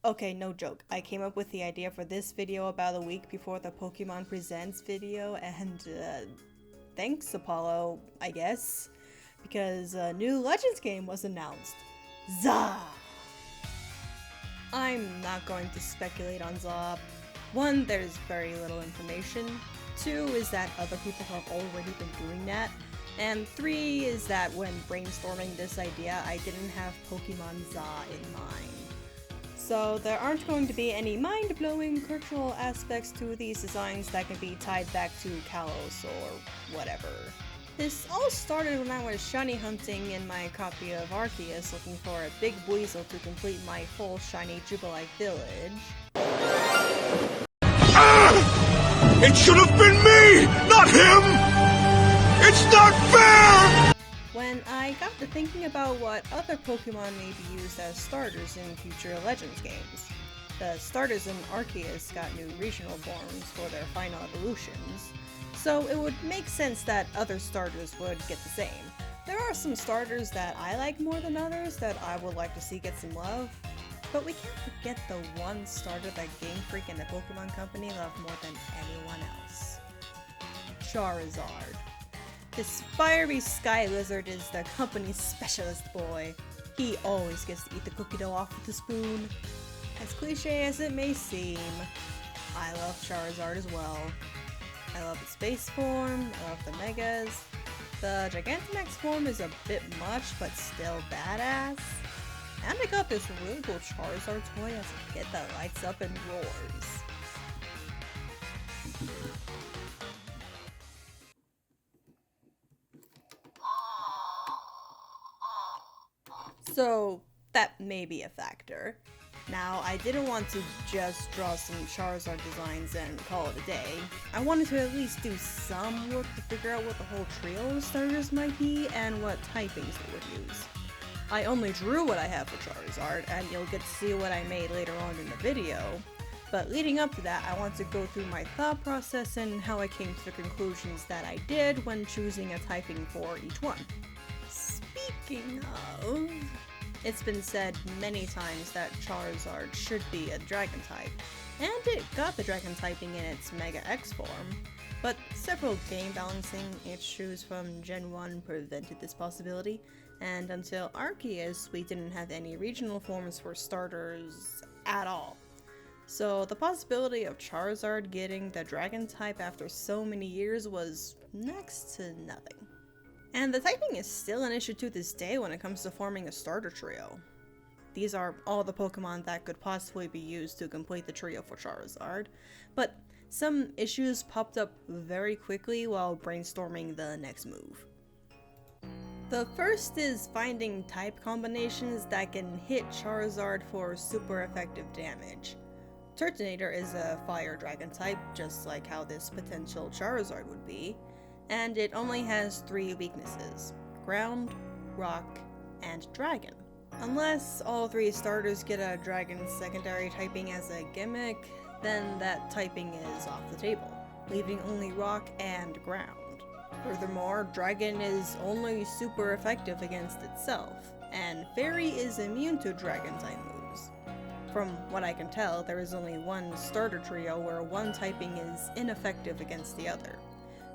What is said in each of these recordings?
Okay, no joke. I came up with the idea for this video about a week before the Pokemon Presents video, and thanks, Apollo, I guess, because a new Legends game was announced. Zah! I'm not going to speculate on Zah. One, there's very little information. Two is that other people have already been doing that. And three is that when brainstorming this idea, I didn't have Pokemon Zah in mind. So there aren't going to be any mind-blowing cultural aspects to these designs that can be tied back to Kalos or whatever. This all started when I was shiny hunting in my copy of Arceus looking for a big weasel to complete my full shiny Jubilite village. Ah! It should have been me, not him! It's not fair! When I got to thinking about what other Pokemon may be used as starters in future Legends games. The starters in Arceus got new regional forms for their final evolutions, so it would make sense that other starters would get the same. There are some starters that I like more than others that I would like to see get some love, but we can't forget the one starter that Game Freak and the Pokemon Company love more than anyone else. Charizard. This fiery sky lizard is the company's specialist boy. He always gets to eat the cookie dough off with a spoon. As cliche as it may seem, I love Charizard as well. I love its base form, I love the Megas. The Gigantamax form is a bit much, but still badass. And I got this really cool Charizard toy as a kid that lights up and roars. So that may be a factor. Now, I didn't want to just draw some Charizard designs and call it a day. I wanted to at least do some work to figure out what the whole trio of starters might be and what typings they would use. I only drew what I have for Charizard, and you'll get to see what I made later on in the video. But leading up to that, I want to go through my thought process and how I came to the conclusions that I did when choosing a typing for each one. Speaking of, it's been said many times that Charizard should be a Dragon type, and it got the Dragon typing in its Mega X form, but several game balancing issues from Gen 1 prevented this possibility, and until Arceus we didn't have any regional forms for starters at all. So the possibility of Charizard getting the Dragon type after so many years was next to nothing. And the typing is still an issue to this day when it comes to forming a starter trio. These are all the Pokemon that could possibly be used to complete the trio for Charizard, but some issues popped up very quickly while brainstorming the next move. The first is finding type combinations that can hit Charizard for super effective damage. Turtonator is a fire dragon type, just like how this potential Charizard would be, and it only has 3 weaknesses: ground, rock, and dragon. Unless all 3 starters get a dragon secondary typing as a gimmick, then that typing is off the table, leaving only rock and ground. Furthermore, dragon is only super effective against itself, and fairy is immune to dragon type moves. From what I can tell, there is only one starter trio where one typing is ineffective against the other.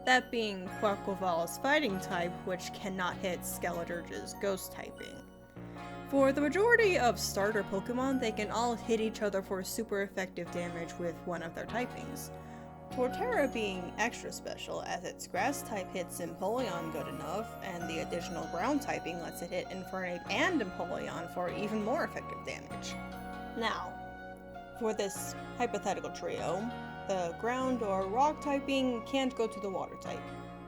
That being Quaquaval's fighting type, which cannot hit Skeleturge's ghost typing. For the majority of starter Pokemon, they can all hit each other for super effective damage with one of their typings. Torterra being extra special, as its grass type hits Empoleon good enough, and the additional ground typing lets it hit Infernape and Empoleon for even more effective damage. Now, for this hypothetical trio, the ground or rock typing can't go to the water type.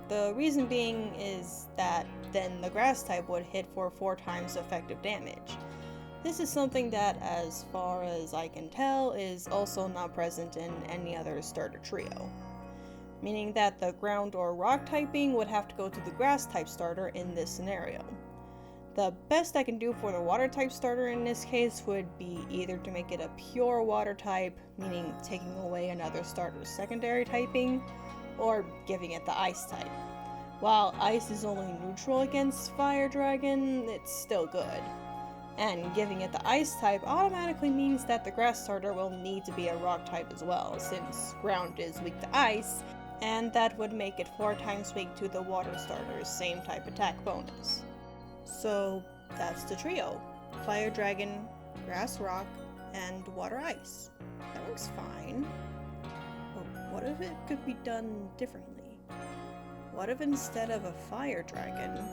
The reason being is that then the grass type would hit for 4 times effective damage. This is something that, as far as I can tell, is also not present in any other starter trio. Meaning that the ground or rock typing would have to go to the grass type starter in this scenario. The best I can do for the water type starter in this case would be either to make it a pure water type, meaning taking away another starter's secondary typing, or giving it the ice type. While ice is only neutral against fire dragon, it's still good. and giving it the ice type automatically means that the grass starter will need to be a rock type as well, since ground is weak to ice, and that would make it 4 times weak to the water starter's same type attack bonus. So that's the trio: Fire Dragon, Grass Rock, and Water Ice. That works fine. But what if it could be done differently? What if instead of a Fire Dragon,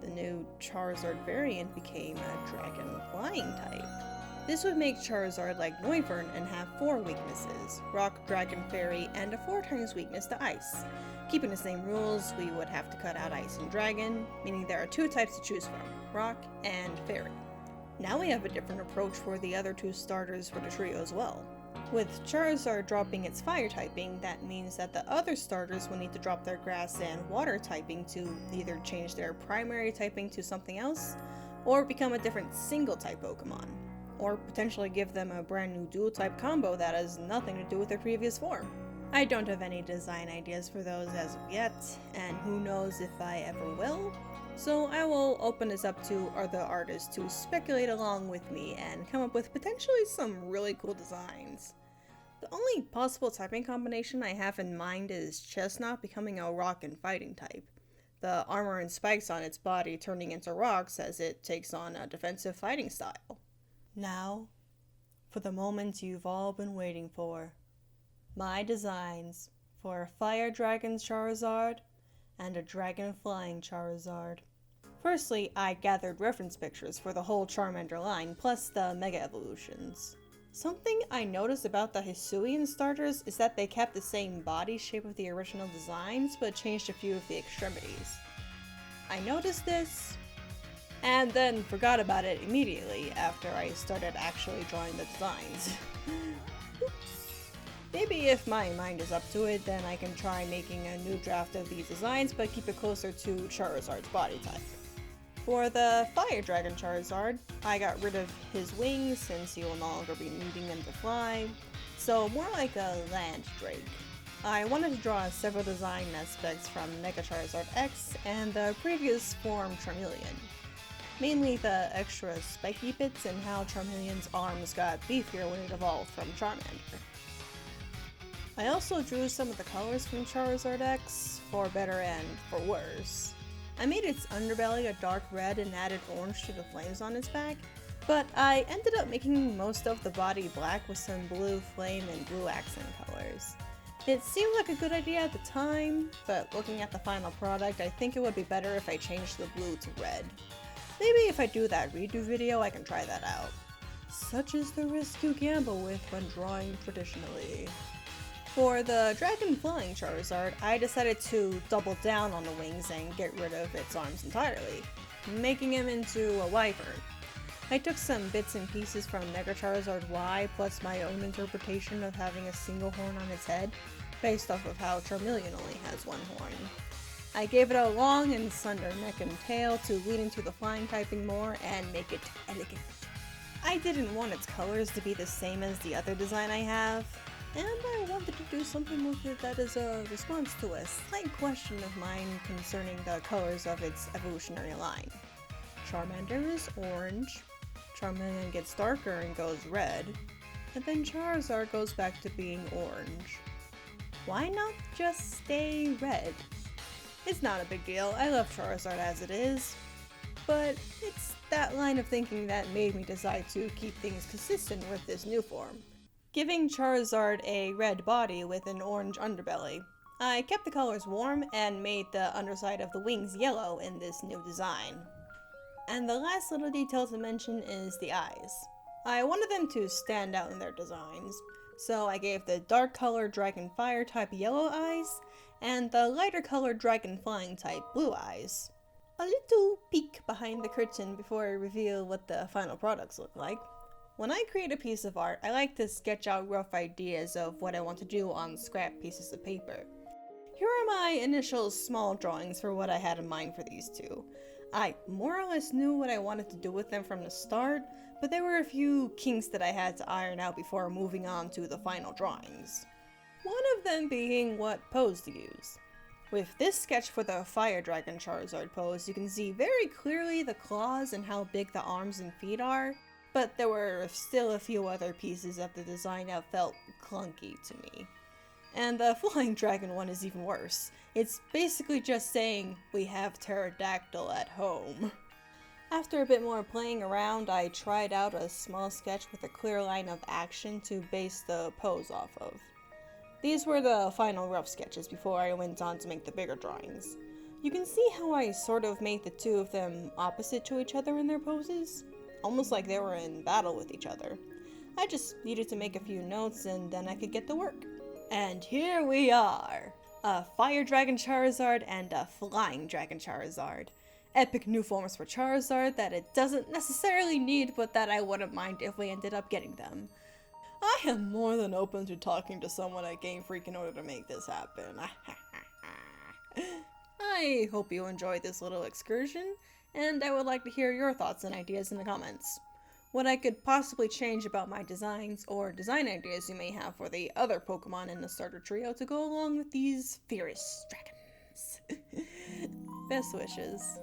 the new Charizard variant became a Dragon Flying type? This would make Charizard like Noivern and have 4 weaknesses: Rock, Dragon, Fairy, and a 4 times weakness to Ice. Keeping the same rules, we would have to cut out Ice and Dragon, meaning there are 2 types to choose from: Rock and Fairy. Now we have a different approach for the other 2 starters for the trio as well. With Charizard dropping its Fire typing, that means that the other starters will need to drop their Grass and Water typing to either change their primary typing to something else, or become a different single type Pokemon, or potentially give them a brand new dual type combo that has nothing to do with their previous form. I don't have any design ideas for those as of yet, and who knows if I ever will, so I will open this up to other artists to speculate along with me and come up with potentially some really cool designs. The only possible typing combination I have in mind is Chestnut becoming a rock and fighting type, the armor and spikes on its body turning into rocks as it takes on a defensive fighting style. Now, for the moment you've all been waiting for. My designs for a Fire Dragon Charizard and a Dragon Flying Charizard. Firstly, I gathered reference pictures for the whole Charmander line, plus the Mega Evolutions. Something I noticed about the Hisuian starters is that they kept the same body shape of the original designs, but changed a few of the extremities. I noticed this, and then forgot about it immediately after I started actually drawing the designs. Maybe if my mind is up to it, then I can try making a new draft of these designs, but keep it closer to Charizard's body type. For the Fire Dragon Charizard, I got rid of his wings since he will no longer be needing them to fly, so more like a land drake. I wanted to draw several design aspects from Mega Charizard X and the previous form Charmeleon. Mainly the extra spiky bits and how Charmeleon's arms got beefier when it evolved from Charmander. I also drew some of the colors from Charizard X, for better and for worse. I made its underbelly a dark red and added orange to the flames on its back, but I ended up making most of the body black with some blue flame and blue accent colors. It seemed like a good idea at the time, but looking at the final product, I think it would be better if I changed the blue to red. Maybe if I do that redo video, I can try that out. Such is the risk you gamble with when drawing traditionally. For the Dragon Flying Charizard, I decided to double down on the wings and get rid of its arms entirely, making him into a wyvern. I took some bits and pieces from Mega Charizard Y plus my own interpretation of having a single horn on its head, based off of how Charmeleon only has 1 horn. I gave it a long and slender neck and tail to lead into the flying typing more and make it elegant. I didn't want its colors to be the same as the other design I have, and I wanted to do something with it that is a response to a slight question of mine concerning the colors of its evolutionary line. Charmander is orange, Charmeleon gets darker and goes red, and then Charizard goes back to being orange. Why not just stay red? It's not a big deal, I love Charizard as it is, but it's that line of thinking that made me decide to keep things consistent with this new form, giving Charizard a red body with an orange underbelly. I kept the colors warm and made the underside of the wings yellow in this new design. And the last little detail to mention is the eyes. I wanted them to stand out in their designs, so I gave the dark colored Dragon Fire type yellow eyes, and the lighter colored Dragon Flying type blue eyes. A little peek behind the curtain before I reveal what the final products look like. When I create a piece of art, I like to sketch out rough ideas of what I want to do on scrap pieces of paper. Here are my initial small drawings for what I had in mind for these two. I more or less knew what I wanted to do with them from the start, but there were a few kinks that I had to iron out before moving on to the final drawings. One of them being what pose to use. With this sketch for the Fire Dragon Charizard pose, you can see very clearly the claws and how big the arms and feet are, but there were still a few other pieces of the design that felt clunky to me. And the Flying Dragon one is even worse. It's basically just saying, we have Pterodactyl at home. After a bit more playing around, I tried out a small sketch with a clear line of action to base the pose off of. These were the final rough sketches before I went on to make the bigger drawings. You can see how I sort of made the two of them opposite to each other in their poses, almost like they were in battle with each other. I just needed to make a few notes and then I could get to work. And here we are! A Fire Dragon Charizard and a Flying Dragon Charizard. Epic new forms for Charizard that it doesn't necessarily need, but that I wouldn't mind if we ended up getting them. I am more than open to talking to someone at Game Freak in order to make this happen. I hope you enjoyed this little excursion, and I would like to hear your thoughts and ideas in the comments. What I could possibly change about my designs, or design ideas you may have for the other Pokemon in the starter trio to go along with these fierce dragons. Best wishes.